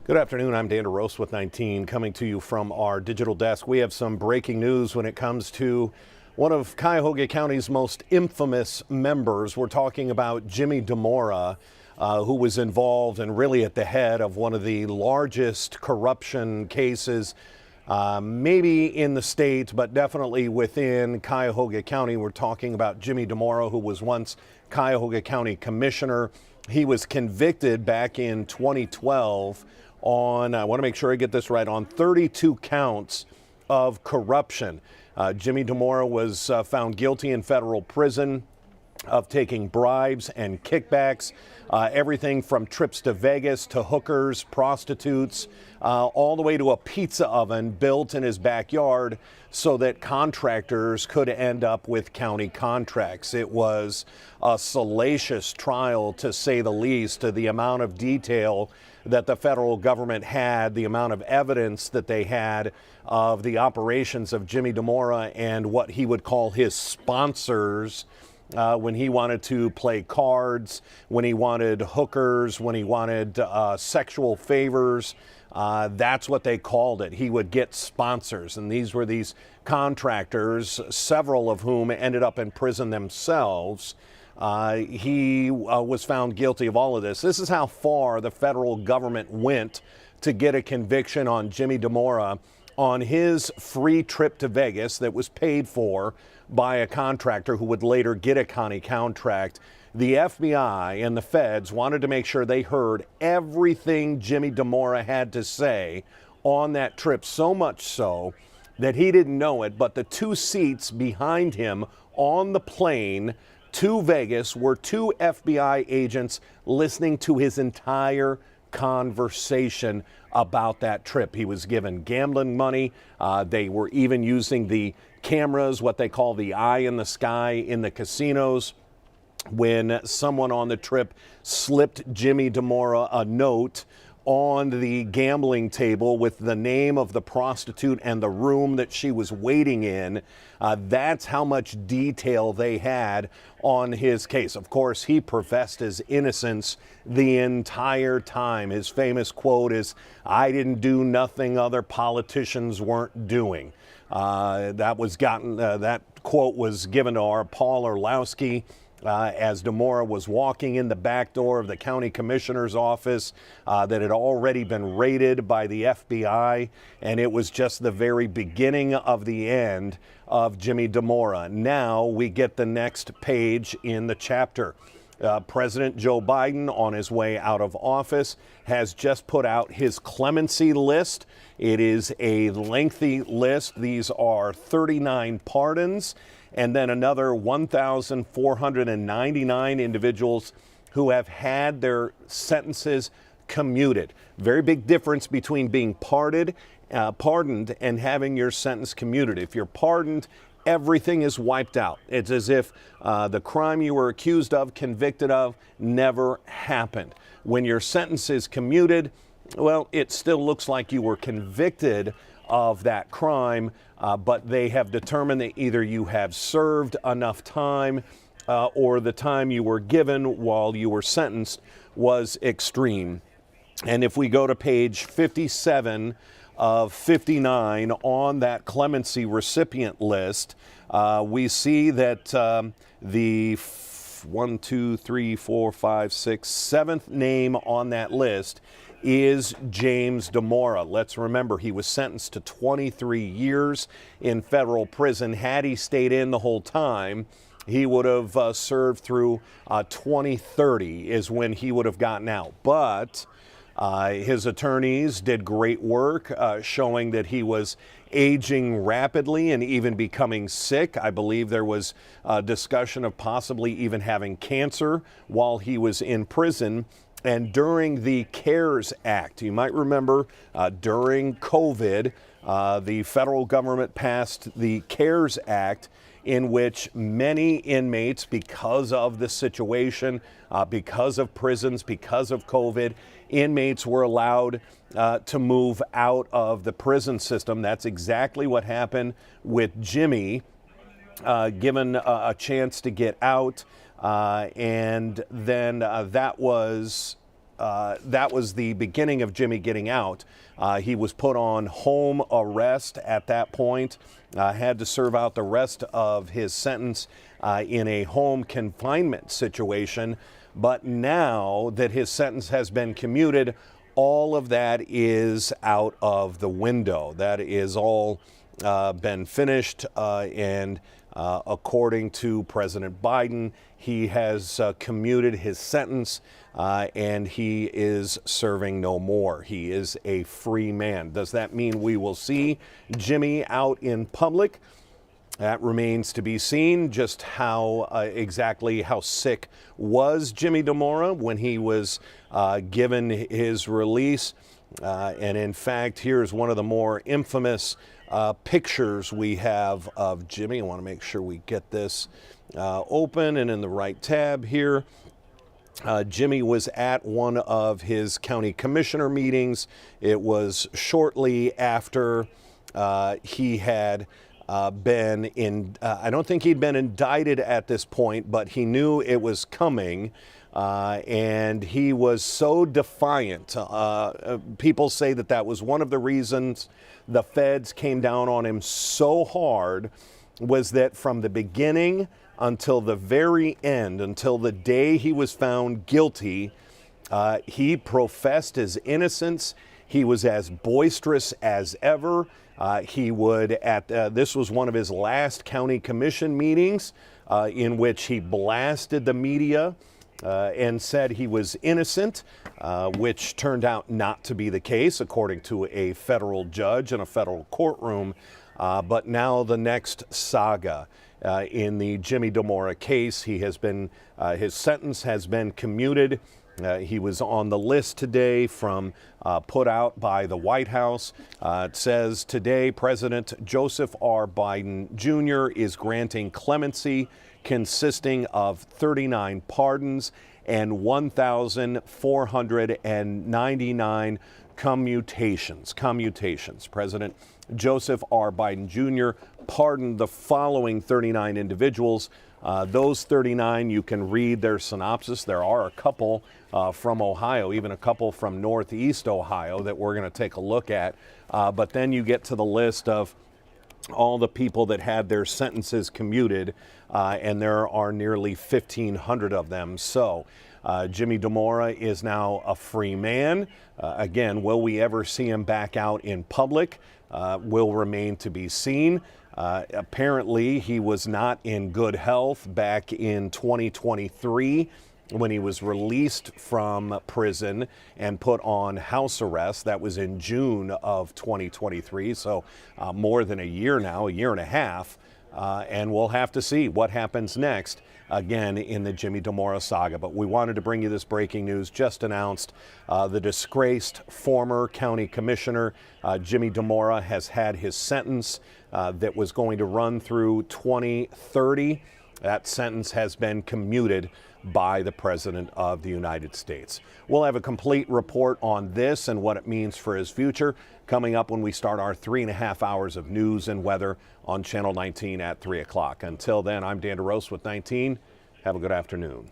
Good afternoon. I'm Dan DeRose with 19, coming to you from our digital desk. We have some breaking news when it comes to one of Cuyahoga County's most infamous members. We're talking about Jimmy Deora, who was involved and really at the head of one of the largest corruption cases, maybe in the state, but definitely within Cuyahoga County. We're talking about Jimmy Deora, who was once Cuyahoga County Commissioner. He was convicted back in 2012 on, I want to make sure I get this right, on 32 counts of corruption. Jimmy Deora was found guilty in federal prison of taking bribes and kickbacks, everything from trips to Vegas to hookers, prostitutes, all the way to a pizza oven built in his backyard so that contractors could end up with county contracts. It was a salacious trial, to say the least, to the amount of detail that the federal government had, the amount of evidence that they had of the operations of Jimmy Deora and what he would call his sponsors. When he wanted to play cards, when he wanted hookers, when he wanted sexual favors, that's what they called it. He would get sponsors, and these were these contractors, several of whom ended up in prison themselves. He was found guilty of all of this. This is how far the federal government went to get a conviction on Jimmy Deora on his free trip to Vegas that was paid for by a contractor who would later get a county contract. The FBI and the feds wanted to make sure they heard everything Jimmy Deora had to say on that trip, so much so that he didn't know it, but the two seats behind him on the plane to Vegas were two FBI agents listening to his entire conversation about that trip. He was given gambling money. They were even using the cameras, what they call the eye in the sky in the casinos. When someone on the trip slipped Jimmy Deora a note on the gambling table with the name of the prostitute and the room that she was waiting in, that's how much detail they had on his case. Of course, he professed his innocence the entire time. His famous quote is, "I didn't do nothing other politicians weren't doing." That quote was given to our Paul Orlowski as Dimora was walking in the back door of the county commissioner's office that had already been raided by the FBI, and it was just the very beginning of the end of Jimmy Deora. Now we get the next page in the chapter. President Joe Biden, on his way out of office, has just put out his clemency list. It is a lengthy list. These are 39 pardons and then another 1,499 individuals who have had their sentences commuted. Very big difference between being pardoned and having your sentence commuted. If you're pardoned, everything is wiped out. It's as if the crime you were accused of, convicted of, never happened. When your sentence is commuted, well, it still looks like you were convicted of that crime, but they have determined that either you have served enough time or the time you were given while you were sentenced was extreme. And if we go to page 57 of 59 on that clemency recipient list, we see that the 7th name on that list is James Dimora. Let's remember, he was sentenced to 23 years in federal prison. Had he stayed in the whole time, he would have served through 2030 is when he would have gotten out. But his attorneys did great work showing that he was aging rapidly and even becoming sick. I believe there was a discussion of possibly even having cancer while he was in prison. And during the CARES Act, you might remember during COVID, the federal government passed the CARES Act, in which many inmates, because of the situation, because of prisons, because of COVID, inmates were allowed to move out of the prison system. That's exactly what happened with Jimmy, given a chance to get out. And then that was that was the beginning of Jimmy getting out. He was put on home arrest at that point, had to serve out the rest of his sentence in a home confinement situation. But now that his sentence has been commuted, all of that is out of the window. That is all been finished, and according to President Biden, he has commuted his sentence, and he is serving no more. He is a free man. Does that mean we will see Jimmy out in public? That remains to be seen. Just how exactly how sick was Jimmy Deora when he was given his release. And in fact, here's one of the more infamous pictures we have of Jimmy. I want to make sure we get this open and in the right tab here. Jimmy was at one of his county commissioner meetings. It was shortly after he had been in, I don't think he'd been indicted at this point, but he knew it was coming. And he was so defiant. People say that that was one of the reasons the feds came down on him so hard, was that from the beginning until the very end, until the day he was found guilty, he professed his innocence. He was as boisterous as ever. He would, this was one of his last county commission meetings in which he blasted the media and said he was innocent, which turned out not to be the case, according to a federal judge in a federal courtroom. But now the next saga in the Jimmy Deora case, he has been, his sentence has been commuted. He was on the list today from put out by the White House. It says today President Joseph R. Biden Jr. is granting clemency consisting of 39 pardons and 1,499 commutations. President Joseph R. Biden Jr. pardoned the following 39 individuals. Those 39, you can read their synopsis. There are a couple from Ohio, even a couple from Northeast Ohio that we're going to take a look at. But then you get to the list of all the people that had their sentences commuted, and there are nearly 1,500 of them. So Jimmy Deora is now a free man. Again, will we ever see him back out in public? Will remain to be seen. Apparently, he was not in good health back in 2023 when he was released from prison and put on house arrest. That was in June of 2023, so more than a year now, a year and a half. And we'll have to see what happens next, again, in the Jimmy Deora saga. But we wanted to bring you this breaking news. Just announced the disgraced former county commissioner, Jimmy Deora, has had his sentence that was going to run through 2030. That sentence has been commuted by the President of the United States. We'll have a complete report on this and what it means for his future coming up when we start our 3.5 hours of news and weather on Channel 19 at 3 o'clock. Until then, I'm Dan DeRose with 19. Have a good afternoon.